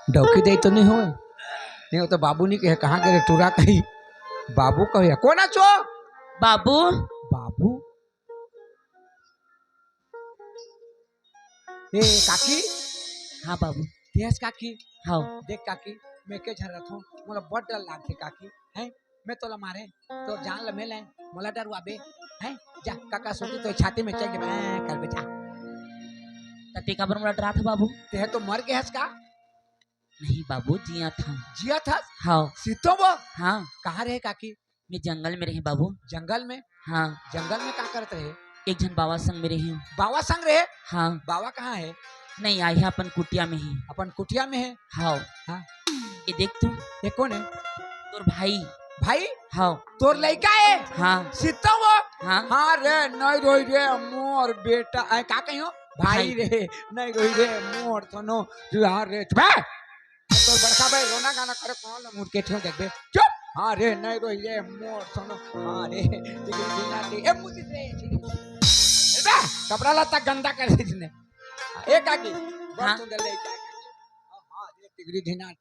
डौकी दे तो नहीं हो नहीं हो तो बाबू नहीं कहे कहाँ गए टूरा कहीं बाबू कहे कौन चो बाबू बाबू ए काकी हाँ बाबू देश काकी हाँ देख काकी मैं के झर रहा हूँ मोला बहुत डर लागते काकी हैं मैं तोला मारे तो जान ल मेले मोला डर वाबे हैं जा काका सोती तो छाती में चल के कर बेटा तते का बर मोला डरा था बाबू ते तो मर गए हस का नहीं बाबू जिया था जिया था हाँ सीतो वो हाँ कहाँ रहे काकी मैं जंगल में रही बाबू जंगल में हाँ क्या करते रहे एक जन बाबा संग में रही हूँ बाबा संग रहे हाँ बाबा कहाँ है नहीं आई है अपन कुटिया में ही अपन कुटिया में है हाँ हाँ ये देख तू ये कौन है तोर भाई भाई हाँ तोर लड़का है हाँ सीता वो हाँ हाँ रे नहीं रोई रे मोर बेटा का कहियो भाई रे नहीं रोई रे मोर थनो यार रे बे तो बड़का भाई रोना गाना करे कौन मुड़ के ठो देख बे चुप हाँ रे नहीं रोई रे मोर थनो हाँ रे टिकरी दिना टी ए मुझे रे बे कपड़ा लता गंदा कर दी इसने एक आगे बहुत सुंदर लड़का हाँ रे टिकरी दिना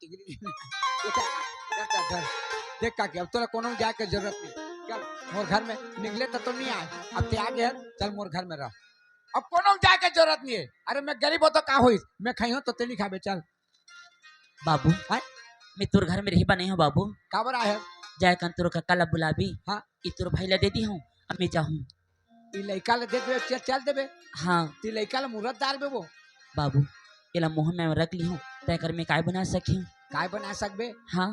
देख का अब तोरा कोनो जाए के जरूरत नहीं चल मोर घर में निकले तो नहीं आए अब ते आ गए चल मोर घर में रह अब कोनो जाए के जरूरत नहीं है अरे मैं गरीब हो तो का होई मैं खाई हूं तो ते नहीं खाबे चल बाबू हां मैं तोर घर में रही बने हूँ बाबू काबर आए जाए कन तोर काका ला बुलाबी हां ई तोर भाई ला दे दी हूँ अब मैं चाहूँ ई लइका ले दे दे चल देबे हाँ ती लइका ले मुरत दार बे वो बाबू एला मोहन में रख ली हूँ तय कर मैं काय बना सकी काय बना सकबे हाँ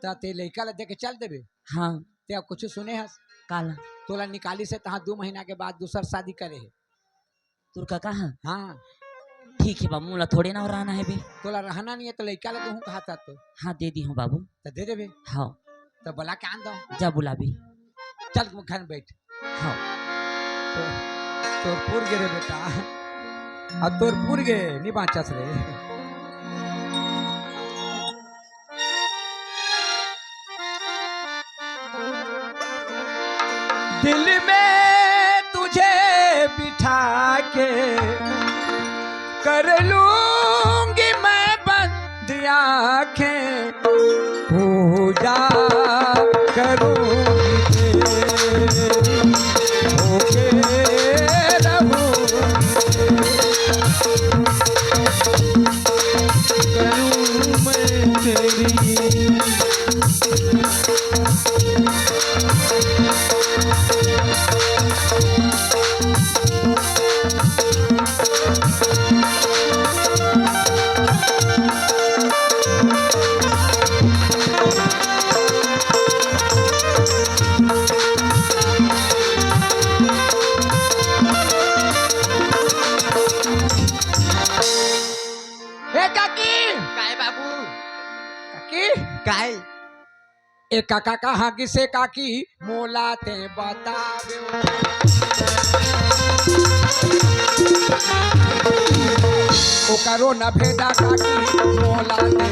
त ते लइका ले दे के चल देबे हाँ ते अब कुछ सुने हस काला तोला निकाली से तहां 2 महीना के बाद दूसर शादी करे है तोर काका हाँ हाँ ठीक है बाबू मोला थोड़े ना रहना है बे तोला रहना नहीं है तो लइका ले दूं कहा था तो हाँ दे दी हूँ बाबू तो दे देबे हाँ तो बुला के आन दो जा बुलाबी चल घर में बैठ हाँ तोर पुर गे रे बेटा अब तोर पुर गे नहीं बाचस रे दिल में तुझे बिठा के कर लूंगी मैं बंद आँखें पूजा करूंगी तेरी होके करूं मैं तेरी काय ए काका कहाँ किसे काकी मोलाते बतावे ओ करो न भेदा काकी मोलाते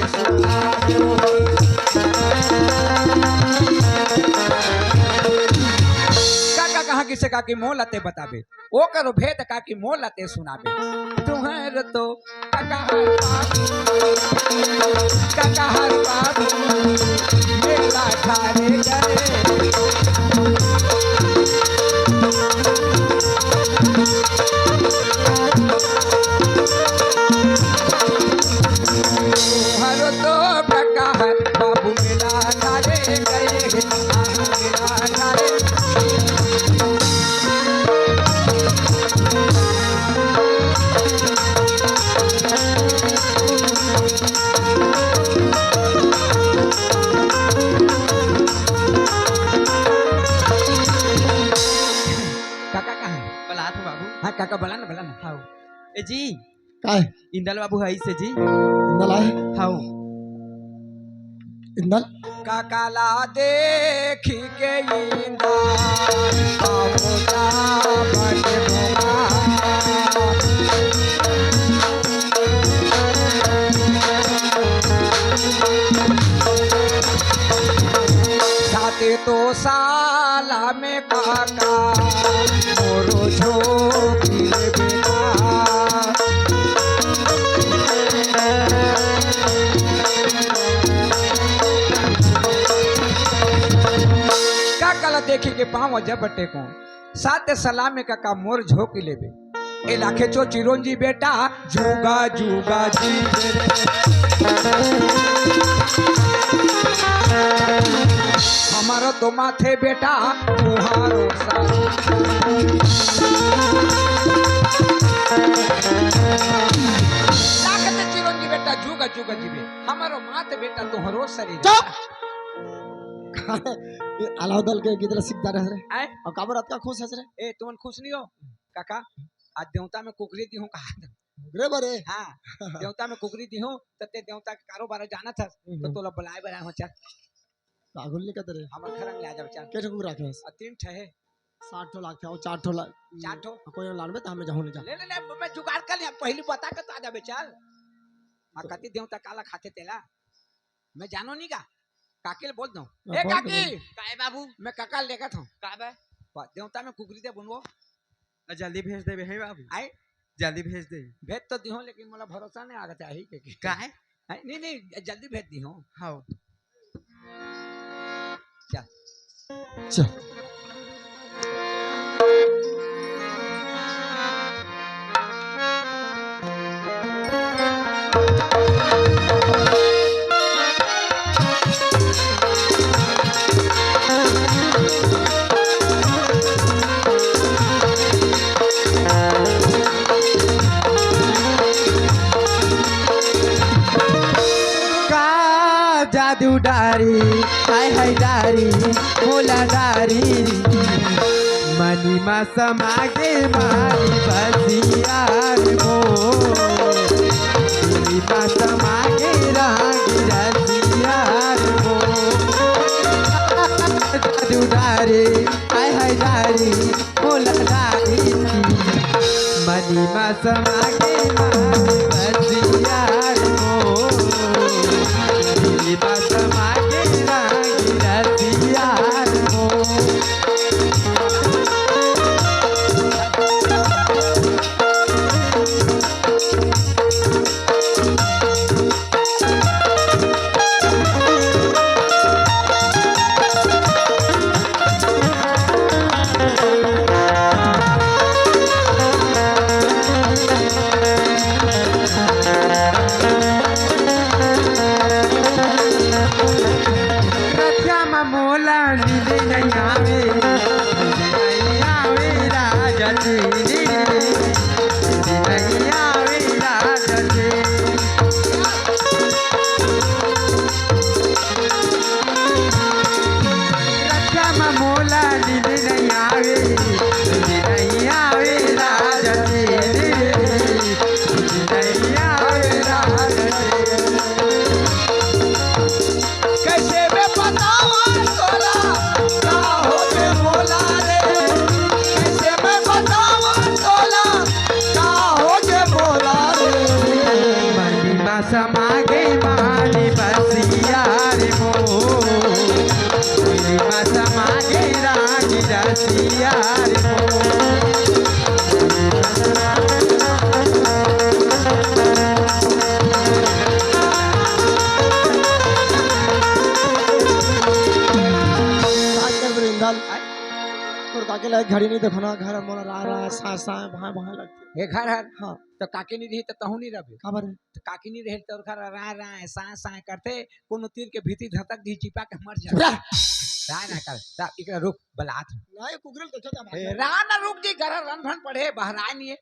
काका कहाँ किसे काकी मोलाते बतावे ओ करो भेद काकी मोलाते सुनावे तुम्हारे तो काका हर बाबू मेला खाने गए हर तो काका हर बाबू मेला खाने गए मेला खाने हाँ काका बोला ना हाउ ए जी काय इंदल बाबू है से जी इंदल आहे हाउ इंदल काकाला देखी के इंदल बाबूला बड़े भोगा साथे तो साला में काका मोरो झोंकी बेटा देखी के पाँव जब टेको साथ सलामे काका मोर झोंक लेबे ए लाखे चो चिरंजी बेटा जुगा जुगा जी हमारो तो माथे बेटा तुहारो लाखे चिरंजी बेटा जुगा जुगा जीवे हमारो माथे बेटा तुहरो शरीर अलाउदल के गिदरा सीखता रह रे आए और काबर का खुश हस रे ए तुमन खुश नहीं हो काका आज देवता में कुकरी दी हूँ कहा रे बरे हाँ देवता में कुकरी दी हूँ तते देवता के कारोबार जाना था तो तोला बुलाए बना हो चल पागल नहीं कहते रे हमर खरंग ले जा चल के ठो रखे आ तीन ठे 60 ठो लाख थे और 4 ठो लाख चार ठो कोई लानबे त हमें जाहु नहीं जा ले ले ले मैं जुगाड़ कर लिया पहली बता के तो आ जाबे चल आ कति देवता काला खाते तेला मैं जानो नहीं का काके बोल दो ए बोल काकी दो। काय बाबू मैं काका लेगा था का बा देवता में कुकरी दे बनवो जल्दी भेज दे हे बाबू आए जल्दी भेज दे भेज तो दी हूँ लेकिन मला भरोसा नहीं आ रहा है कि का है नहीं नहीं जल्दी भेज दी हूँ हाँ चल चल जादू डारी हाय हाय डारी मोला डारी मनी मा समागे मारी बसियार मो मनी मा समागे रागी रसियार मो जादू डारी हाय हाय डारी मोला डारी मनी मा समागे मारी बसियार मो बस मागे रागी रसियार मो मोला नीले नहीं आवे नहीं आवे राजा जी नहीं आवे राजा जी रक्षा में मोला नीले नहीं आवे नहीं आवे राजा जी नहीं आवे राजा जी कैसे मैं बतावा तोला का हो के बोला रे कैसे मैं बतावा तोला का हो के बोला रे मनी मा समागे मानी बसियार मो मनी मा समागे रागी रसियार मो साकर वृंदल तोर काके लायक घड़ी नहीं देखो ना घर मोला रा रा सा सा वहां वहां लगते ये घर है हां तो काकी नहीं रही तो तहू नहीं रहे खबर तो काकी नहीं रहे तो घर रा सा करते कोनो तीर के भीती धतक दी चिपा के मर जा रा राय ना कर ता इकरा रुक बलात नहीं कुगरल देखता भाई रा ना रुक जी घर रन भन पड़े बहराय नहीं है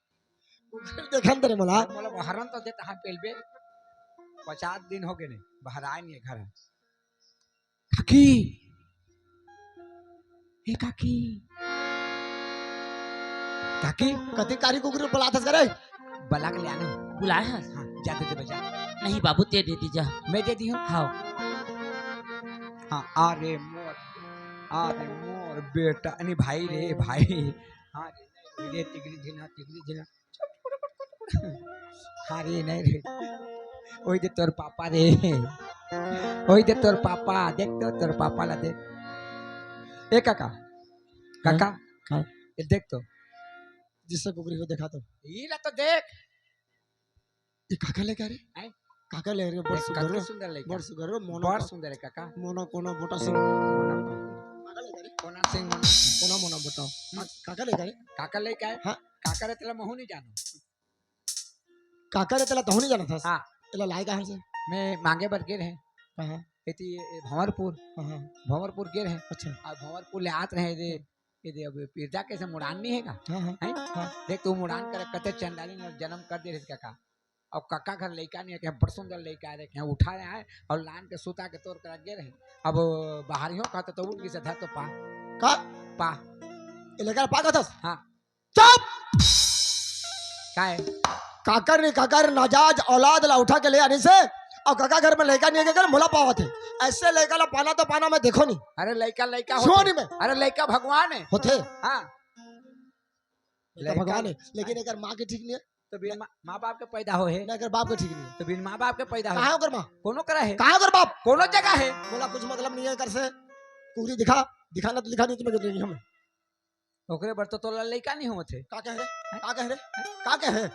कुगरल देखन तेरे मला बोला बहरन तो देता हां पेलबे 50 दिन हो गए ने बहराय नहीं है घर काकी ए काकी काकी कति कारी कुगरल पलाथस करे बला के ले आना बुलाए है हाँ जा दे बजा नहीं बाबू ते दे दीजा मैं दे दी हूँ हाँ हाँ अरे मोर बेटा नहीं भाई रे भाई हाँ रे तिगड़ी झिना हाँ रे नहीं रे ओई दे तोर पापा रे ओई दे तोर पापा देख तो तोर पापा ला देख ए काका काका हाँ। ये देख तो जिससे कुगरी को देखा तो ये ला तो देख ये काका ले करे आए? काका ले रे बड़ देख, सुगर कितना सुंदर लड़का बड़ सुगर मोनो बड़ सुंदर है काका मोनो कोनो बोटा सुन कोना काका ले करे कोना सिंह मुन्ना मोना मोना बताओ काका लेकर काका लेके आए हाँ। काका रे तेला महू नहीं जानो काका रे तेला तो नहीं जाना था हाँ तेला लाए कहाँ से मैं मांगे बर गिर है कहाँ इति भंवरपुर हाँ भंवरपुर गिर है अच्छा और भंवरपुर ले आत रहे ये अब पिरजा कैसे मुड़ान नहीं हैगा हाँ हाँ हैं हाँ। देख तू मुड़ान करे कते चंडाली ने जन्म कर दे रे काका अब काका घर लड़का नहीं है कि बड़ सुंदर लड़का है यहाँ उठा रहे हैं और लान के सुता के तोड़ कर गे रहे अब बाहरियों कहते तो उठ से धर तो पा का पा ये लेकर पाका था हाँ चुप का है काकर नाजाज औलाद ला उठा के ले आने से और काका घर में लड़का नहीं है मोला पावा थे ऐसे लड़का ला पाना तो पाना मैं देखो नहीं अरे लड़का लड़का सोनी में अरे लड़का भगवान है होते हाँ लड़का भगवान है लेकिन अगर माँ के ठीक नहीं है तो बिन माँ बाप के पैदा हो है ना अगर बाप के ठीक नहीं है तो बिन माँ बाप के पैदा हो कहाँ कर माँ कोनो करा है कहाँ कर बाप कोनो जगह है बोला कुछ मतलब नहीं है कर से पूरी दिखाना तो दिखा नहीं तुम्हें देंगे हमें ओकरे बर तो तोला लड़का नहीं होते का कह रहे का कह रहे का कह रहे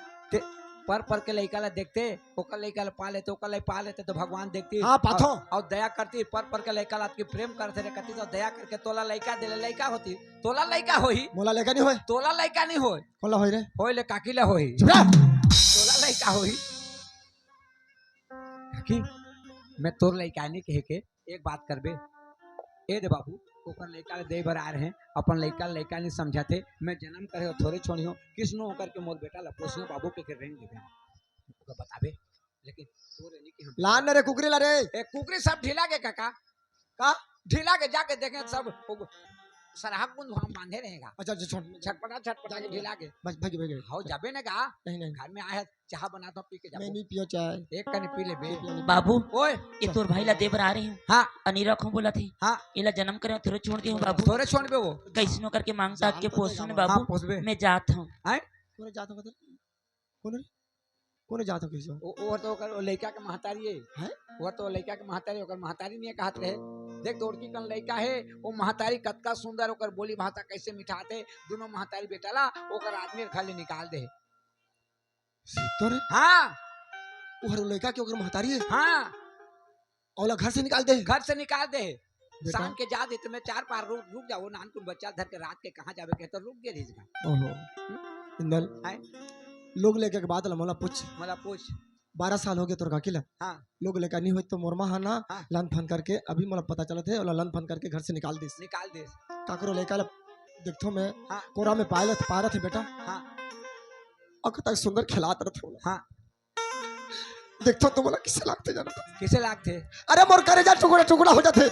पर के लड़का ला देखते ओकर लड़का ला पा लेते ओकर लड़का पा लेते तो भगवान देखती हाँ पाथो और दया करती पर के लड़का ला की प्रेम करते रे करती तो दया करके तोला लड़का दे लड़का होती तोला लड़का होई मोला लेकर नहीं होए तोला लड़का नहीं होई कौन ला होए रे होई ले काकी ला होई चुप रह तोला लड़का होई काकी मैं तोर लड़का नहीं कहे के एक बात करबे ए रे बाबू ओकर लड़का ले दे बर आ रहे हैं अपन लड़का नहीं समझाते मैं जन्म करे हो थोड़े छोड़ी हो किसनो होकर के मोर बेटा ला पोसियो बाबू के रेंग देबे ओका बताबे लेकिन तोरे नहीं कि हम लान रे कुकरी ला रे ए कुकरी सब ढीला के काका का ढीला के जाके देखें सब सरहब कुंद हम बांधे रहेगा अच्छा अच्छा छोड़ छटपटा के ढीला के बस भाग भाग हाउ जाबे ने का नहीं नहीं घर में आया चाह बनाता पी के मैं जाबो नहीं पियो चाय एक कनी पी ले बे बाबू ओए ये तोर भाई ला देवर आ रहे हैं हाँ अनीरा को बोला थे हाँ इला जन्म करे थोड़े छोड़ दे बाबू थोड़े छोड़ बे वो कैसनो करके मांगता के पोसो ने हाँ बाबू पोसबे मैं जात हूँ कौन जाता बता कौन जाता कैसे वो तो ओकर लड़का के महतारी है वो तो लड़का के महतारी ओकर महतारी नहीं कहत रहे देख दौड़की कन लड़का है वो महतारी कतका सुंदर ओकर बोली भाषा कैसे मिठाते दोनों महतारी बेटा ला ओकर आदमी खाली निकाल दे तो रे हाँ वो हर लड़का के ओकर महतारी है हाँ औला घर से निकाल दे घर से निकाल दे बेटा शाम के जा दे तो मैं 4 पार रुक जाओ नानकुन बच्चा धर के रात के कहाँ जावे कहते रुक गए रिजगा ओहो इंदल हैं? लोग लेके के बाद मोला पूछ मला पूछ 12 साल हो गए तोर काकी ला हाँ लोग लेकर नहीं हुई तो मोरमा है ना हाँ। लन फन करके अभी मोला पता चला थे और लन फन करके घर से निकाल दी निकाल दे काकरो लेकर देखो मैं हाँ। कोरा में पायलट पा रहे थे बेटा हाँ और तक सुंदर खिलात रहे थे हाँ देखो तो बोला किसे लागते जाना था किसे लागते अरे मोर करेजा टुकड़ा टुकड़ा हो जाते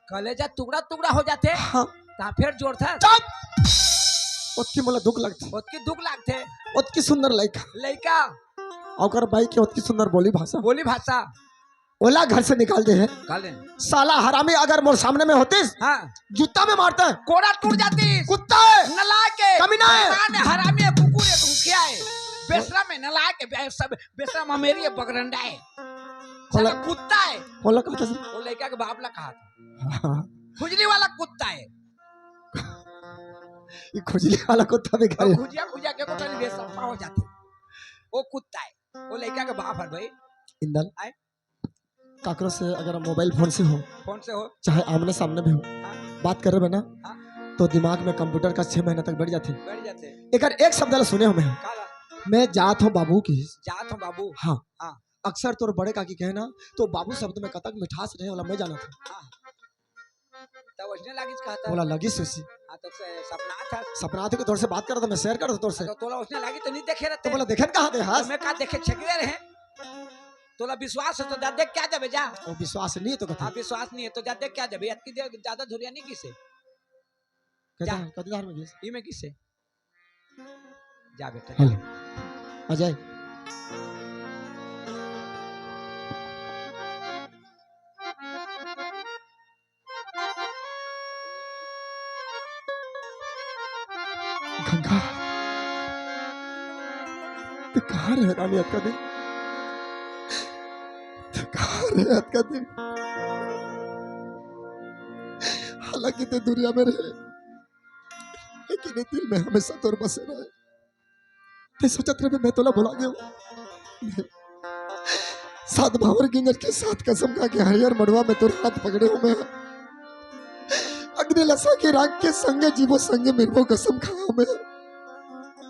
कलेजा टुकड़ा टुकड़ा हो जाते हाँ ता फिर जोड़ था चुप उसकी मोला दुख लगती उसकी दुख लागते उसकी सुंदर लड़का लड़का और भाई की उसकी सुंदर बोली भाषा बोली भाषा ओला घर से निकाल दे है काले साला हरामी अगर मोर सामने में होती हाँ जूता में मारता है कोड़ा टूट जाती कुत्ता है नलायक है कमीना है शैतान है हरामी है कुकुर है भूखिया है बेशरम है नलायक है सब बेशरम अमेरी है बगरंडा है साला कुत्ता है बोला कहता से वो लड़का के बाप ला कहा था हाँ, खुजली वाला कुत्ता है ये खुजली वाला कुत्ता भी घर खुजिया खुजिया के कुत्ता नहीं बेशरम हो जाते वो कुत्ता है वो लड़का के बाप है भाई इंदल आए? काकरो से अगर मोबाइल फोन से हो कौन से हो चाहे आमने सामने भी हो हाँ? बात कर रहे ना हाँ? तो दिमाग में कंप्यूटर का 6 महीने तक बढ़ जाते बैठ जाते एक एक शब्द ला सुने हो काला मैं जात हूँ बाबू की जात हो बाबू हाँ हाँ। अक्सर तोर बड़े काकी कहना तो बाबू शब्द में कतक मिठास रहे वाला मैं जाना था हाँ तब उसने लागिस कहा था बोला लगी सुसी हाँ तो सपना था सपना थे कि तोर से बात कर तो मैं शेयर कर तोर से तो तोला उसने लागी तो नहीं देखे रहते तो बोला देखे कहा दे हास मैं कहा देखे छकरे रहे तोला विश्वास है तो जा देख क्या जाबे जा और विश्वास नहीं है तो कथा हाँ विश्वास नहीं है तो जा देख क्या जाबे अतकी देर ज्यादा धुरिया नहीं किसे कहता है कदी धार में गए ई में किसे जा बेटा हेलो अजय गंगा ते कहाँ रहे रानी अतका दिन ते कहाँ रहे अतका दिन हालांकि ते दुनिया में रहे लेकिन ये दिल में हमेशा तोर बसे रहे ते सोचत रहे मैं तोला भुला गया सात भावर गिंजर के साथ कसम खा के हरियर मड़वा में तोर हाथ पकड़े हूँ मैं अपने लसा के राग के संगे जीवो संगे मेरे को कसम खाया मैं,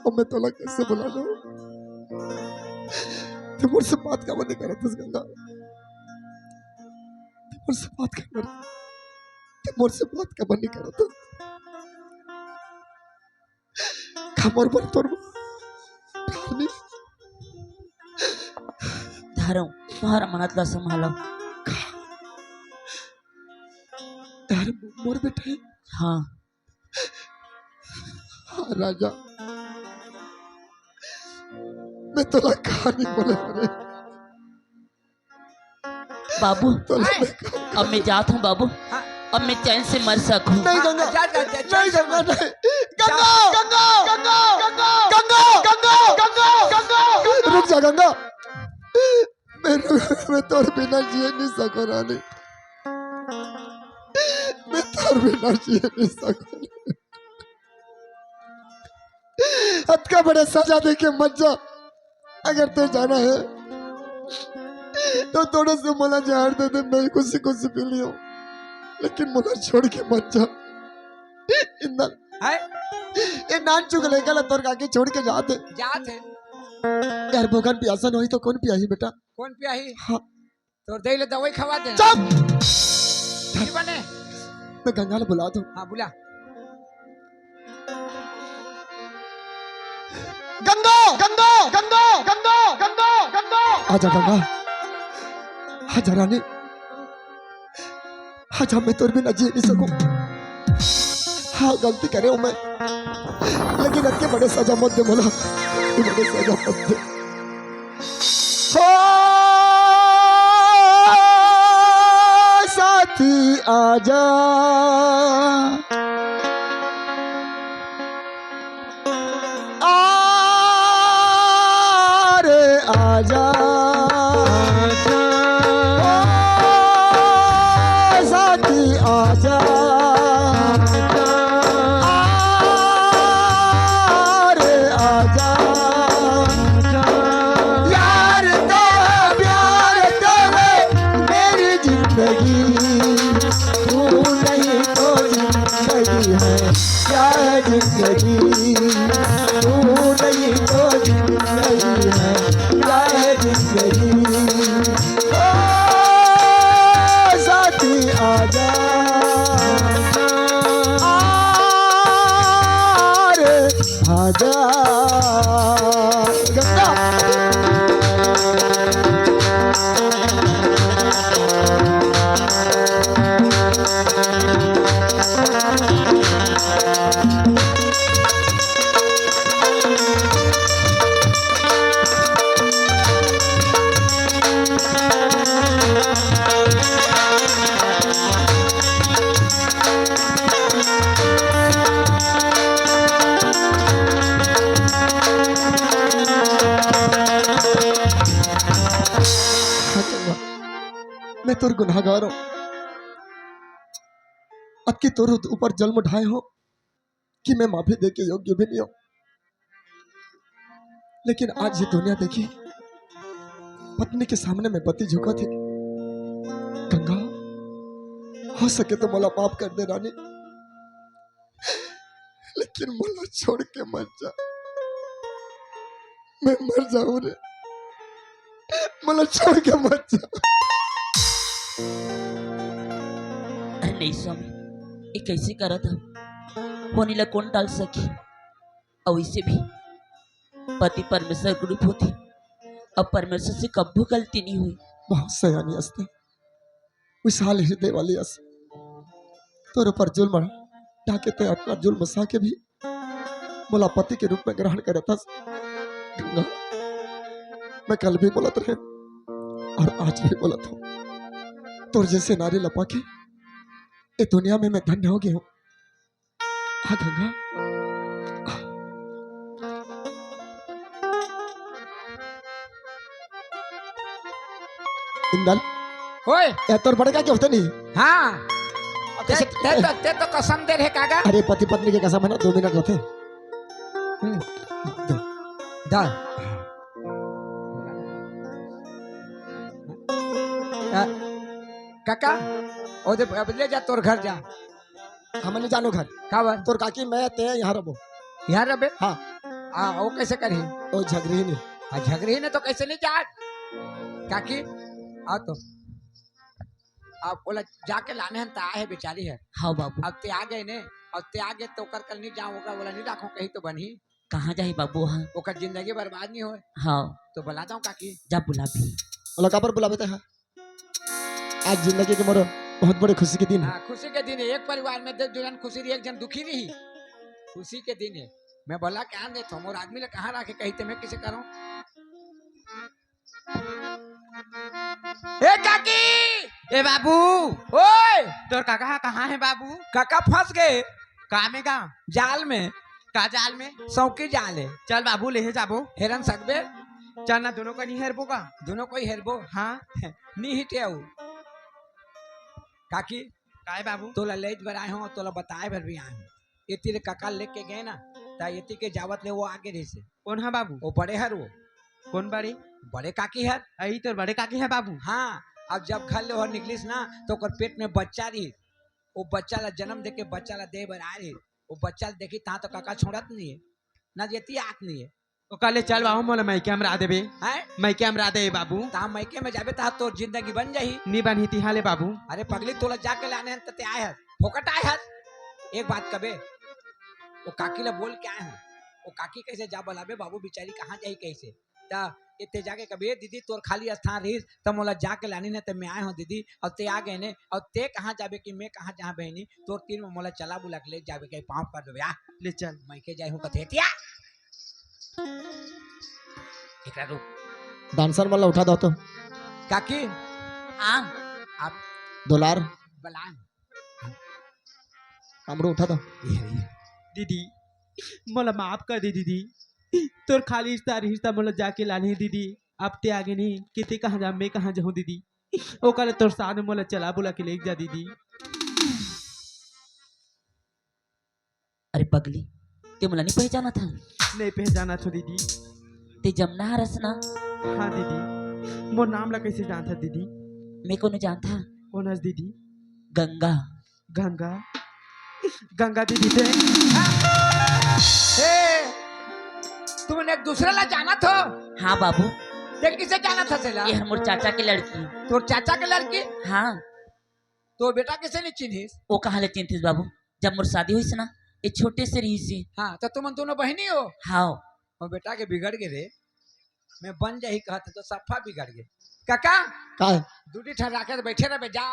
और मैं तोला कैसे बुला लूं? तो मुझसे बात का मन नहीं करा था गंगा, मुझसे बात करना, मुझसे बात का मन नहीं करा था। खमर पर तोर धारो तुम्हारा मनातला संभालो। यार मोर बेटा है। हाँ हाँ राजा, मैं तोला कहानी बोले रे बाबू, तोला अब मैं जात हूँ बाबू, अब मैं चैन से मर सकूं। नहीं गंगा, जा, जा, जा, नहीं जा, गंगा, जा। नहीं गंगा, गंगा, गंगा, गंगा, गंगा, गंगा, गंगा, रुक जा गंगा, मैं तोर बिना जिए नहीं सको रानी, मैं तोर बिना जिए नहीं सको। हद का बड़े सजा दे के मत जा, अगर तो जाना है तो थोड़ा से मला जहर दे दे, मैं खुशी खुशी पी लियो, लेकिन मला छोड़ के मत जा। इंदल है ये नान चुक लेगा तोर काके छोड़ के जाते जाते यार, भोगन प्यासा नहीं तो कौन पियाही बेटा? कौन पियाही? हाँ तो दे ले दवाई खवा दे। चुप, की बने? मैं गंगा ले बुला दूं। हाँ बुला। गंगा, गंगा, गंगा, गंगा, गंगा, गंगा, आजा गंगा, आजा रानी, आजा, मैं तोर बिना जी नहीं सकूं। हाँ गलती करे हूं मैं, लेकिन अक्के बड़े सजा मत दे बोला, बड़े सजा मत दे। साथी आजा, आजा, साथी आजा, रे आजा, यार तो प्यार तो है मेरी जिंदगी, तू नहीं तो जिंदगी है क्या है जिंदगी, तू नहीं तो जिंदगी है क्या है जिंदगी। ओ साथी आजा, रे आजा गंगा, मैं तोर गुनाहगार हूं, अब की तोर ऊपर जन्म ढाए हो कि मैं माफी दे के योग्य भी नहीं हूं, लेकिन आज ये दुनिया देखी, पत्नी के सामने मैं पति झुका थी। गंगा हो सके तो मला माफ कर दे रानी, लेकिन मला छोड़ के मत जा, मैं मर जाऊं रे, मला छोड़ के मत जा। अरे नहीं स्वामी, ये कैसे करा था, होने ला कौन टाल सके, और इसे भी पति परमेश्वर के रूप होती, अब परमेश्वर से कब्बू गलती नहीं हुई। बहुत सयानी हस्ते, विशाल हृदय वाली हस, तोर ऊपर जुल्म ढाके ते अपना जुल्म सा के भी मोला पति के रूप में ग्रहण करे था। गंगा मैं कल भी बोलत रहे और आज भी बोलत हूँ, तोर जैसे नारी लपा के ये दुनिया में मैं धन्य हो गया हूँ। हाँ गंगा, इंदल होए या तोर बड़का क्या होता नहीं? हाँ कैसे- ते तो कसम दे रहे कागा। अरे पति पत्नी के कसम है ना, 2 मिनट होते। दा काका ओ दे अब ले जा तोर घर जा। हमने जानो घर खबर तोर काकी मैं ते यहाँ रहो यार अबे हाँ वो कैसे करी ओ झगड़ी नहीं झगड़ी ने तो कैसे नहीं जा काकी आओ तो अब बोला जाके लाने हम ता है बेचारी है हाँ बाबू अब ते आ गए ने अब ते आ गए तो कर कल नहीं जाऊँ ओकरा बोला नहीं रखो कहीं तो बनी कहाँ जाही बाबू वहाँ ओकर जिंदगी बर्बाद नहीं हो हाँ तो बुलाता हूँ काकी जा बुला भी बोला कहाँ पर बुलावे थे आज जिंदगी के मोरो बहुत बड़ी खुशी के दिन है हाँ खुशी के दिन है एक परिवार में दो जन खुशी रही एक जन दुखी रही खुशी के दिन है मैं बोला क्या दे तुम और आदमी ने कहाँ रखे कहीं तो मैं किसे करूँ ए काकी ए बाबू ओए तोर काका कहाँ है बाबू काका फंस गए का में का जाल में का जाल में सौकी जाल है चल बाबू ले जाबो हेरन सकबे चल ना दोनों का नहीं हेरबो का दोनों कोई हेरबो हाँ नहीं हिटे आऊ काकी का है बाबू तोला लेज बनाए हो तोला बताए भर भी आए हो ये तेरे काका लेके गए ना ता ये के जावत ले वो आगे रही से कौन है बाबू वो बड़े हर वो कौन बड़े बड़े काकी हर आई तोर बड़े काकी है बाबू हाँ अब जब घर ले हो निकलिस ना तो ओकर पेट में बच्चा रही वो बच्चा ला जन्म दे के बच्चा ला दे बर आ रही वो बच्चा ला देखी ता तो काका छोड़त नहीं है ना जेती आत नहीं है ओ कल चल बाबू मोला मैं क्या हमरा देबे हैं मैं क्या हमरा दे बाबू ता मैके में जाबे ता तो जिंदगी बन जाही नी बनी तिहाले बाबू अरे पगली तोला जाके लाने हैं तते आए हैं फोकट आए हैं एक बात कबे वो काकी ला बोल के आए हैं वो काकी कैसे जा बोलाबे बाबू बेचारी कहाँ जाई कैसे ता इतने जाके कभी दीदी तोर खाली स्थान रही तब मोला जाके लानी ने तब मैं आए हूँ दीदी और ते आ गए ने और ते कहाँ जाबे कि मैं कहाँ जहाँ बहनी तोर तीन में मोला चला बुला के ले जाबे कहीं पाँव कर दो यार ले चल मैं के जाए हूँ कथे तिया एकरा रुक डांसर वाला उठा दो तो काकी हाँ आप $2 बलान हमरो उठा दो दीदी मोला माफ कर दे दीदी तोर खाली रिश्ता मोला जाके लाने दीदी अब ते आगे नहीं किते कहाँ जा मैं कहाँ जाऊँ दीदी ओ कल तोर साथ में मोला चला बुला के ले जा दीदी अरे पगली ते मुला नहीं पहचाना था नहीं पहचाना तो दीदी ते जमना हरस ना हाँ दीदी मोर नाम ला कैसे जानता दीदी मैं को नहीं जानता कौन हस दीदी गंगा गंगा गंगा दीदी थे तुमने एक दूसरे ला जाना था हाँ बाबू देख किसे जाना था सेला ये हमर चाचा के लड़की तोर चाचा के लड़की हाँ तो बेटा किसे नहीं चिन्हिस वो कहाँ ले चिंतिस बाबू जब मोर शादी हुई ना ये छोटे से रही सी हाँ तो तुम दोनों बहनी हो हाँ और बेटा के बिगड़ गए रे मैं बन जाही कहते तो सफा बिगड़ गए काका का है दूटी ठहरा के तो बैठे रहे जा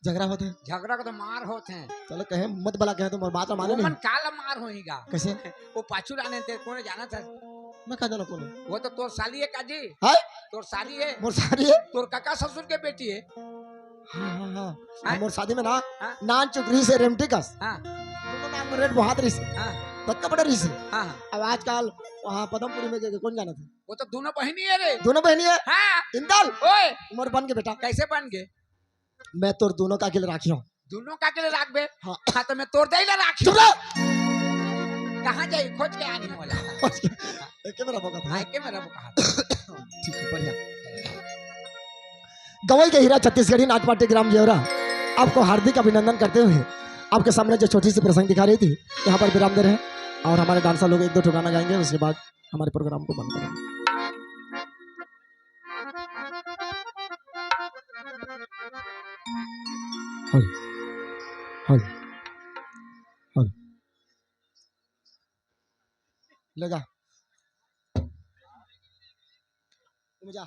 झगड़ा होते हैं झगड़ा को तो मार होते हैं चलो कहे मत बला कहे तो बात माने वो मन नहीं काला मार होएगा कैसे वो पाछू लाने थे कौन जाना था मैं कहा जाना कौन वो तो तोर साली है काजी है तोर साली है मोर शादी है तोर काका ससुर के बेटी है हाँ हाँ हाँ हाँ? मोर शादी में ना हाँ? नान चुकरी से रेमटिकस हाँ दोनों नाम रेड बहुत रही से हाँ तत्का बड़ा रही से हाँ अब आजकल वहाँ पदमपुरी में गए कौन जाना था वो तो दोनों बहनी है रे दोनों बहनी है हाँ इंदल ओए उमर बन के बेटा कैसे बन गए मैं तोर दोनों का अकेले राखी हूँ दोनों का के लिए राख बे हाँ। हाँ तो मैं तोड़ दे ला राखी चुप रह कहाँ जाई खोज के आनी वाला के मेरा मौका था हाँ के मेरा कहा ठीक है बढ़िया गवई के हीरा छत्तीसगढ़ी नाटपाटी ग्राम जेवरा आपको हार्दिक अभिनंदन करते हुए आपके सामने जो छोटी सी प्रसंग दिखा रही थी यहाँ पर विराम दे रहे हैं और हमारे डांसर लोग 1-2 ठिकाना गाएंगे उसके बाद हमारे प्रोग्राम को बंद करेंगे हल हल हल लगा जा